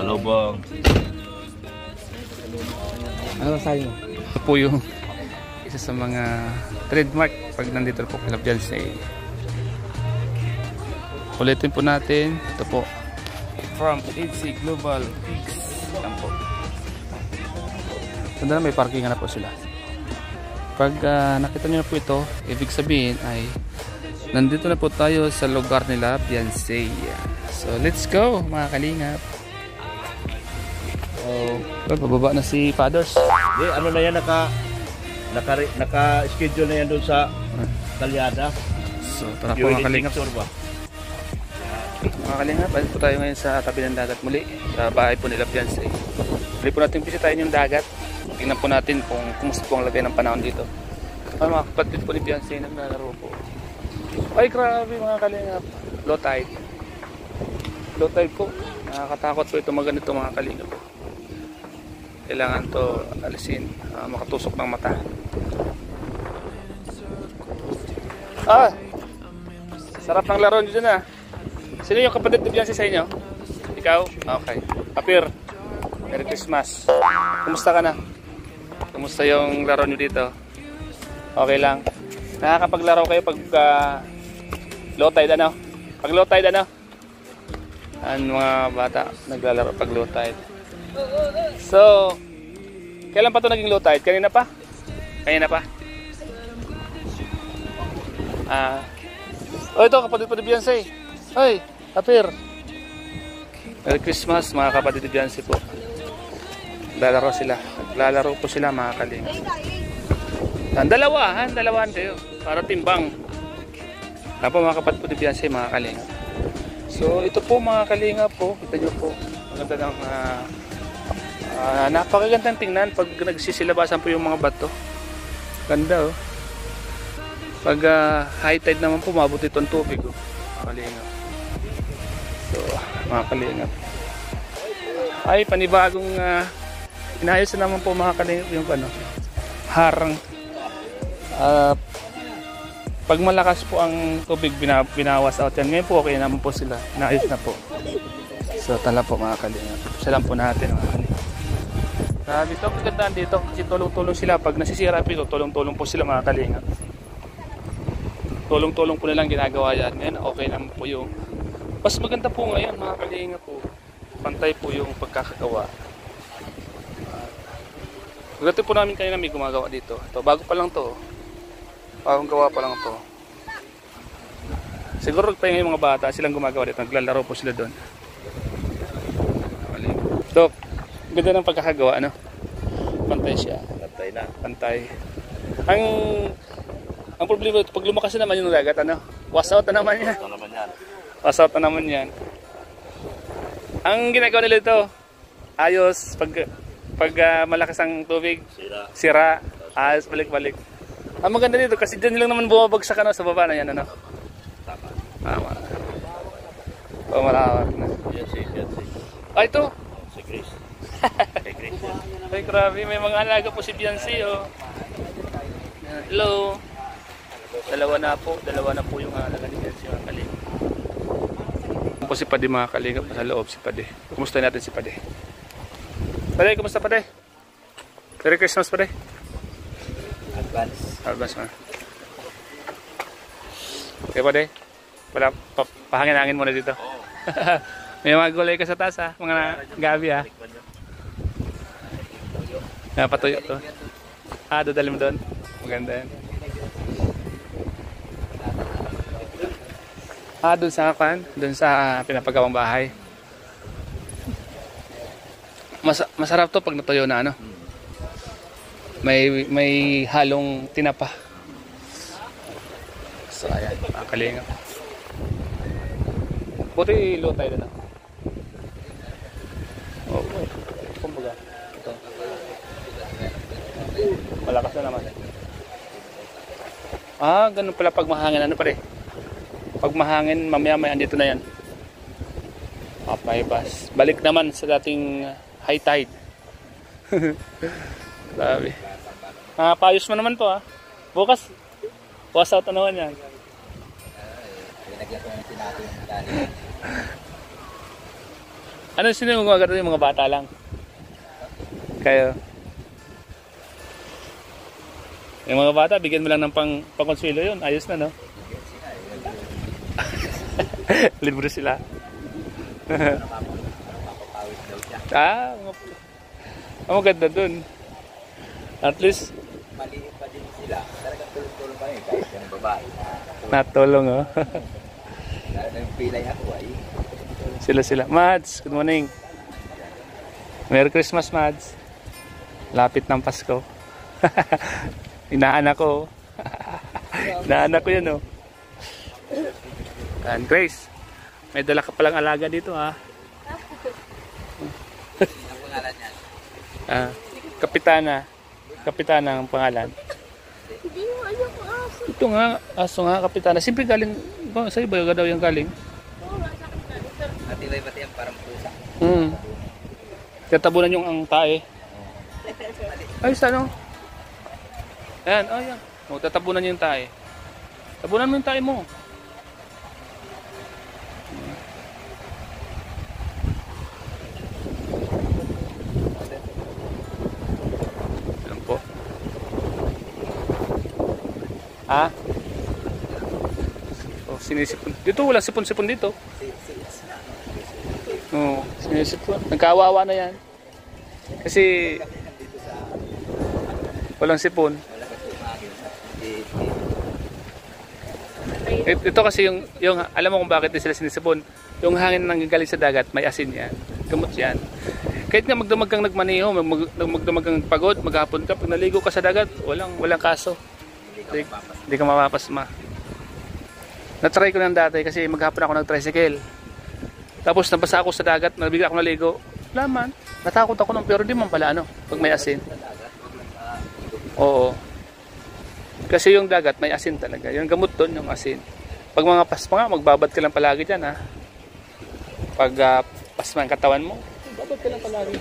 Salubong. Ano masabi mo? Ito po yung isa sa mga trademark pag nandito po kay Beyonce. Ulitin po natin. Ito po. From HC Global Peaks. Yan po. Tanda na may parking na po sila. Pag nakita nyo na po ito, ibig sabihin ay nandito na po tayo sa lugar nila Beyonce. So let's go mga kalingap. Bababa na si Fathers. Ano na yan, naka-schedule na yan doon sa Kalyada. So tara po mga kalingap. Mga kalingap, alis po tayo ngayon sa tabi ng dagat muli. Sa bahay po nila Beyonce. Muli po natin bisitahin yung dagat. Tingnan po natin kung kumusta po ang lagay ng panahon dito. Mga kapatid po ni Beyonce naglalaro po. Ay grabe mga kalingap. Low tide. Low tide po. Nakakatakot po ito maganda ito mga kalingap. Kailangan to alisin, makatusok ng mata. Sarap ng laro nyo dyan ah. Sino yung kapatid ni Beyonce sa inyo? Ikaw? Okay. Apir, Merry Christmas. Kumusta ka na? Kumusta yung laro nyo dito? Okay lang. Nakakapaglaro kayo pag low tide ano? Pag low tide ano? Ang mga bata naglalaro pag low tide. So, kailan pa ito naging low tide? Kanina pa? Kanina pa? Ito kapatid po ni Beyonce. Ay, Apir. Merry Christmas mga kapatid ni Beyonce po. Naglalaro sila. Naglalaro po sila mga kalingap. Dalawahan kayo. Para timbang. Tapos mga kapatid po ni Beyonce mga kalingap. So, ito po mga kalingap po. Kita nyo po. Maganda ng napakagandang tingnan pag nagsisilabasan po yung mga bato. Ganda oh. Pag high tide naman po mabot itong tubig oh. Mga kalingap. So mga kalingap, ay panibagong inayos na naman po mga kalingap yung harang. Pag malakas po ang tubig binawas out yan. Ngayon po okay naman po sila, inayos na po. So tala po mga kalingap, salam po natin mga kalingap. Dito ang kagandaan dito kasi tulong-tulong sila pag nasisira po ito, tulong-tulong po sila mga kalingap. Tulong-tulong po nilang ginagawa yan. Ngayon okay naman po yung mas maganda po ngayon mga kalingap po. Pantay po yung pagkakagawa. Maganda po namin kanina may gumagawa dito. Ito, bago pa lang to. Bagong gawa pa lang to. Siguro pa yung mga bata silang gumagawa dito. Naglalaro po sila doon. Ito, ganda ng pagkakagawa, ano? Pantay siya. Pantay na. Pantay. Ang problema ito, pag lumakas na naman yung dagat, ano? Was out na naman yan. Was out na naman yan. Ang ginagawa nila ito, ayos. Pag malakas ang tubig, sira. Ayos, balik-balik. Ang maganda dito, kasi dyan lang naman bumabagsak ano, sa baba na yan, ano? Tama. Malawak na. Ito. Si Chris. Ay grabe, may mga alaga po si Beyonce oh. Hello. Dalawa na po yung alaga ni Beyonce mga kalingap. Po si Pade mga kalingap sa loob si Pade. Kumusta natin si Pade? Pade, kumusta Pade? Merry Christmas Pade. Advance na. Okay Pade. Pahangin-hangin muna dito. May mga gulay ka sa taas ha, mga gabi ha. Patuyo to. Dadali mo doon. Maganda yan. Doon sa kan, doon sa pinapagawang bahay. Masarap to pag natuyo na ano. May halong tinapa. So ayan, mga kalingap. Buti low tide na. Oh, kumbaga. Ito. Malakas na naman. Ah, ganun pala pag mahangin. Ano pare? Pag mahangin, mamaya-maya andito na yan. Papaybas. Balik naman sa dating high tide. Sabi. Payos mo naman to ha. Bukas, wash out na naman yan. Ano sino yung mga yung mga bata lang? Kayo? Yung mga bata, bigyan mo lang ng pangkonswelo yun. Ayos na, no? Libre sila. Maganda dun. At least, Maliit pa din sila. Talagang tulong-tulong pa rin kahit yung babae. natulong, oh. Lalo yung pilay ako ay. Sila. Mads, good morning. Merry Christmas, Mads. Lapit ng Pasko. Inaanak ko. Inaanak ko yan, oh. And Grace, may dala ka palang alaga dito, ha? Ang pangalan niya? Kapitana ang pangalan. Hindi mo alam kung aso. Ito nga, aso nga, Kapitana. Siyempre galing, sa iba daw yung galing. Oo, sa akin ka. At iba pati yung parang pusa. Tatabunan yung ang tae. Ay, sa ano? Ayan, ayan. O, tatabunan yung tae. Tabunan mo yung tae mo. Ayan po. Ha? O, sinisipon. Dito, wala sipon-sipon dito. Oo, sinisipon. Nagkawawa na yan. Kasi walang sipon. Ito kasi yung alam mo kung bakit din sila sinisipon. Yung hangin nang galing sa dagat, may asin yan. Gamot yan. Kahit nga magdamag kang nagmaneho, magdamag kang pagod, maghapon ka, pag naligo ka sa dagat, walang kaso. Hindi ka mapapasma. Na-try ko lang dati kasi maghapon ako nag-tricycle. Tapos nabasa ako sa dagat, nabigla ako naligo. Laman, natakot ako nung pero di man pala ano, pag may asin. Oo. Kasi yung dagat may asin talaga. Yung gamot doon, yung asin. Pag mga pasma nga, magbabad ka lang palagi dyan ha. Pag pasma ang katawan mo, magbabad ka lang palagi.